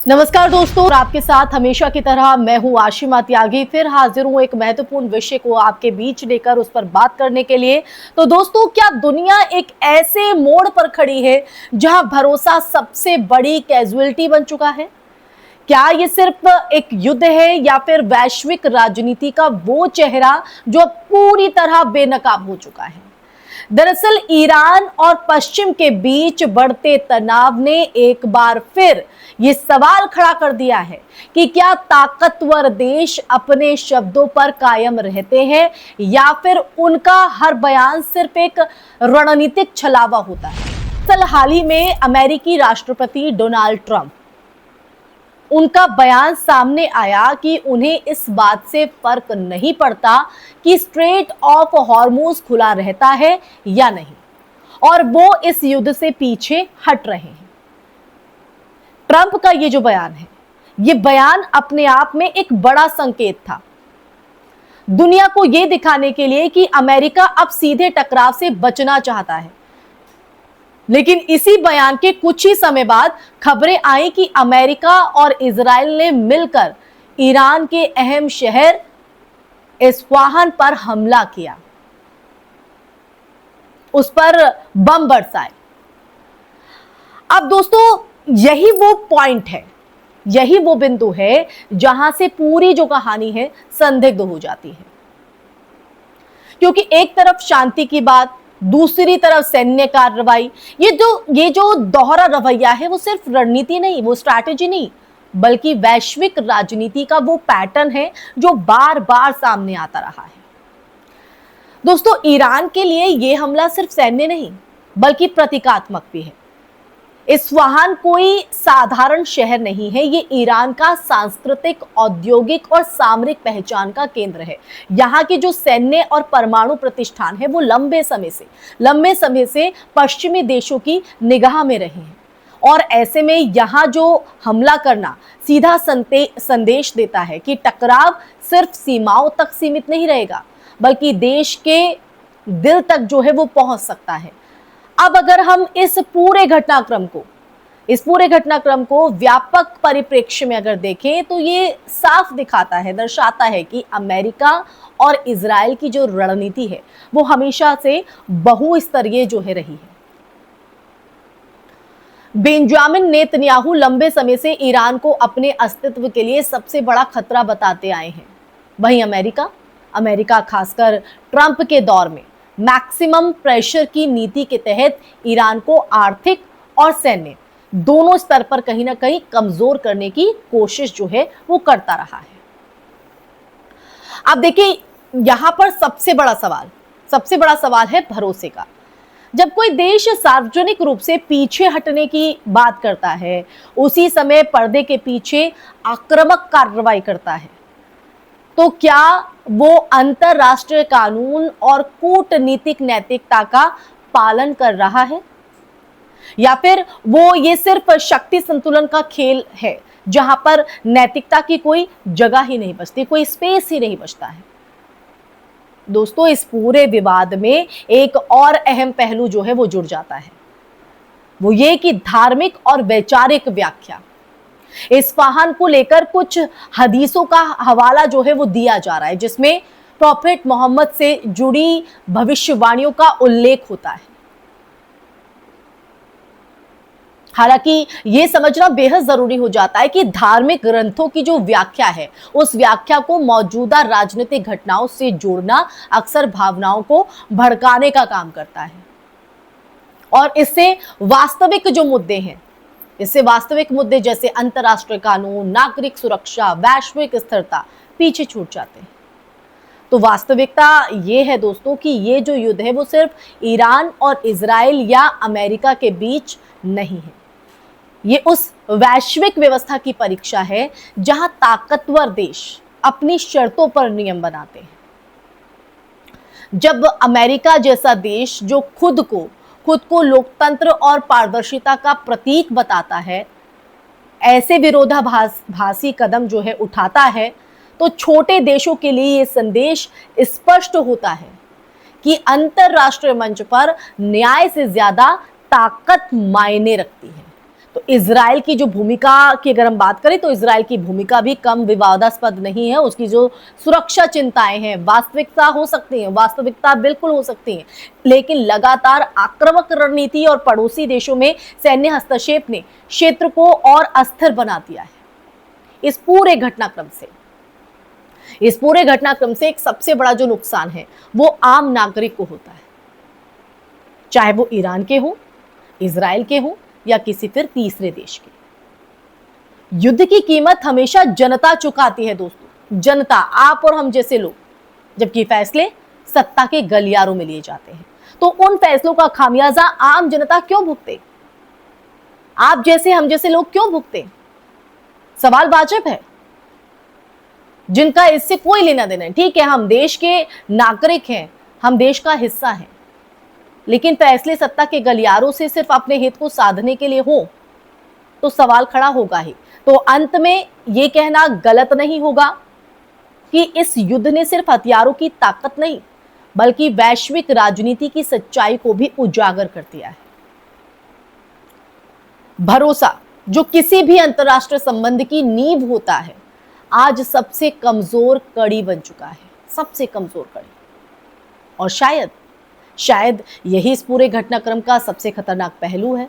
नमस्कार दोस्तों, और आपके साथ हमेशा की तरह मैं हूं आशिमा त्यागी। फिर हाजिर हूं एक महत्वपूर्ण विषय को आपके बीच लेकर उस पर बात करने के लिए। तो दोस्तों, क्या दुनिया एक ऐसे मोड़ पर खड़ी है जहां भरोसा सबसे बड़ी कैजुअलिटी बन चुका है? क्या ये सिर्फ एक युद्ध है या फिर वैश्विक राजनीति का वो चेहरा जो अब पूरी तरह बेनकाब हो चुका है? दरअसल ईरान और पश्चिम के बीच बढ़ते तनाव ने एक बार फिर ये सवाल खड़ा कर दिया है कि क्या ताकतवर देश अपने शब्दों पर कायम रहते हैं या फिर उनका हर बयान सिर्फ एक रणनीतिक छलावा होता है। दरअसल हाल ही में अमेरिकी राष्ट्रपति डोनाल्ड ट्रंप, उनका बयान सामने आया कि उन्हें इस बात से फर्क नहीं पड़ता कि स्ट्रेट ऑफ हॉर्मुज खुला रहता है या नहीं और वो इस युद्ध से पीछे हट रहे हैं। ट्रंप का ये जो बयान है, ये बयान अपने आप में एक बड़ा संकेत था दुनिया को ये दिखाने के लिए कि अमेरिका अब सीधे टकराव से बचना चाहता है। लेकिन इसी बयान के कुछ ही समय बाद खबरें आई कि अमेरिका और इजराइल ने मिलकर ईरान के अहम शहर इस्फहान पर हमला किया, उस पर बम बरसाए। अब दोस्तों, यही वो पॉइंट है, यही वो बिंदु है जहां से पूरी जो कहानी है संदिग्ध हो जाती है, क्योंकि एक तरफ शांति की बात, दूसरी तरफ सैन्य कार्रवाई। ये जो दोहरा रवैया है वो सिर्फ रणनीति नहीं, वो स्ट्रैटेजी नहीं, बल्कि वैश्विक राजनीति का वो पैटर्न है जो बार बार सामने आता रहा है। दोस्तों, ईरान के लिए यह हमला सिर्फ सैन्य नहीं बल्कि प्रतीकात्मक भी है। इस्फहान कोई साधारण शहर नहीं है, ये ईरान का सांस्कृतिक, औद्योगिक और सामरिक पहचान का केंद्र है। यहाँ के जो सैन्य और परमाणु प्रतिष्ठान है वो लंबे समय से पश्चिमी देशों की निगाह में रहे हैं और ऐसे में यहाँ जो हमला करना सीधा संदेश देता है कि टकराव सिर्फ सीमाओं तक सीमित नहीं रहेगा बल्कि देश के दिल तक जो है वो पहुंच सकता है। अब अगर हम इस पूरे घटनाक्रम को व्यापक परिप्रेक्ष्य में अगर देखें तो ये साफ दर्शाता है कि अमेरिका और इजराइल की जो रणनीति है वो हमेशा से बहुस्तरीय जो है रही है। बेंजामिन नेतन्याहू लंबे समय से ईरान को अपने अस्तित्व के लिए सबसे बड़ा खतरा बताते आए हैं। वहीं अमेरिका खासकर ट्रंप के दौर में मैक्सिमम प्रेशर की नीति के तहत ईरान को आर्थिक और सैन्य दोनों स्तर पर कहीं ना कहीं कमजोर करने की कोशिश जो है वो करता रहा है। अब देखिए, यहां पर सबसे बड़ा सवाल है भरोसे का। जब कोई देश सार्वजनिक रूप से पीछे हटने की बात करता है, उसी समय पर्दे के पीछे आक्रामक कार्रवाई करता है, तो क्या वो अंतरराष्ट्रीय कानून और कूटनीतिक नैतिकता का पालन कर रहा है या फिर वो ये सिर्फ शक्ति संतुलन का खेल है जहां पर नैतिकता की कोई जगह ही नहीं बचती, कोई स्पेस ही नहीं बचता है। दोस्तों, इस पूरे विवाद में एक और अहम पहलू जो है वो जुड़ जाता है, वो ये कि धार्मिक और वैचारिक व्याख्या। इस्फहान को लेकर कुछ हदीसों का हवाला जो है वो दिया जा रहा है जिसमें प्रॉफेट मोहम्मद से जुड़ी भविष्यवाणियों का उल्लेख होता है। हालांकि यह समझना बेहद जरूरी हो जाता है कि धार्मिक ग्रंथों की जो व्याख्या है उस व्याख्या को मौजूदा राजनीतिक घटनाओं से जोड़ना अक्सर भावनाओं को भड़काने का काम करता है और इससे वास्तविक मुद्दे जैसे अंतरराष्ट्रीय कानून, नागरिक सुरक्षा, वैश्विक स्थिरता पीछे छूट जाते हैं। तो वास्तविकता ये है दोस्तों कि ये जो युद्ध है वो सिर्फ ईरान और इजराइल या अमेरिका के बीच नहीं है, ये उस वैश्विक व्यवस्था की परीक्षा है जहां ताकतवर देश अपनी शर्तों पर नियम बनाते हैं। जब अमेरिका जैसा देश जो खुद को लोकतंत्र और पारदर्शिता का प्रतीक बताता है, ऐसे विरोधाभासी कदम जो है उठाता है, तो छोटे देशों के लिए यह संदेश स्पष्ट होता है कि अंतरराष्ट्रीय मंच पर न्याय से ज्यादा ताकत मायने रखती है। तो इजराइल की जो भूमिका की अगर हम बात करें तो इजराइल की भूमिका भी कम विवादास्पद नहीं है। उसकी जो सुरक्षा चिंताएं हैं, वास्तविकता हो सकती है, वास्तविकता बिल्कुल हो सकती है, लेकिन लगातार आक्रामक रणनीति और पड़ोसी देशों में सैन्य हस्तक्षेप ने क्षेत्र को और अस्थिर बना दिया है। इस पूरे घटनाक्रम से एक सबसे बड़ा जो नुकसान है वो आम नागरिक को होता है, चाहे वो ईरान के हो, इजराइल के हो या किसी फिर तीसरे देश के। युद्ध की कीमत हमेशा जनता चुकाती है दोस्तों, जनता, आप और हम जैसे लोग, जबकि फैसले सत्ता के गलियारों में लिए जाते हैं। तो उन फैसलों का खामियाजा आम जनता क्यों भुगते? आप जैसे हम जैसे लोग क्यों भुगते? सवाल वाजिब है, जिनका इससे कोई लेना देना नहीं। ठीक है, हम देश के नागरिक हैं, हम देश का हिस्सा हैं, लेकिन फैसले सत्ता के गलियारों से सिर्फ अपने हित को साधने के लिए हो तो सवाल खड़ा होगा ही। तो अंत में यह कहना गलत नहीं होगा कि इस युद्ध ने सिर्फ हथियारों की ताकत नहीं बल्कि वैश्विक राजनीति की सच्चाई को भी उजागर कर दिया है। भरोसा, जो किसी भी अंतरराष्ट्रीय संबंध की नींव होता है, आज सबसे कमजोर कड़ी बन चुका है, सबसे कमजोर कड़ी। और शायद यही इस पूरे घटनाक्रम का सबसे खतरनाक पहलू है।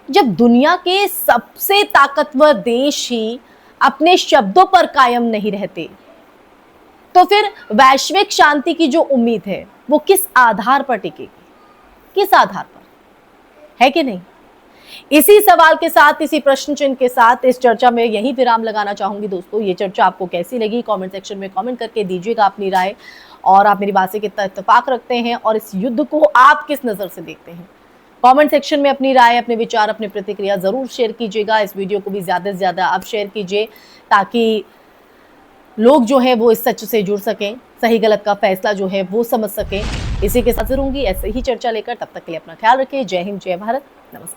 जब दुनिया के सबसे ताकतवर देश ही अपने शब्दों पर कायम नहीं रहते, तो फिर वैश्विक शांति की जो उम्मीद है वो किस आधार पर टिकेगी? किस आधार पर, है कि नहीं? इसी सवाल के साथ, इसी प्रश्न चिन्ह के साथ इस चर्चा में यही विराम लगाना चाहूंगी दोस्तों। ये चर्चा आपको कैसी लगी कमेंट सेक्शन में कमेंट करके दीजिएगा अपनी राय, और आप मेरी बात से कितना इत्तेफाक रखते हैं और इस युद्ध को आप किस नजर से देखते हैं। कमेंट सेक्शन में अपनी राय, अपने विचार, अपनी प्रतिक्रिया जरूर शेयर कीजिएगा। इस वीडियो को भी ज्यादा से ज्यादा आप शेयर कीजिए ताकि लोग जो है वो इस सच से जुड़ सकें, सही गलत का फैसला जो है वो समझ सकें। इसी के साथ जरूंगी ऐसे ही चर्चा लेकर, तब तक के लिए अपना ख्याल रखिए। जय हिंद, जय भारत, नमस्कार।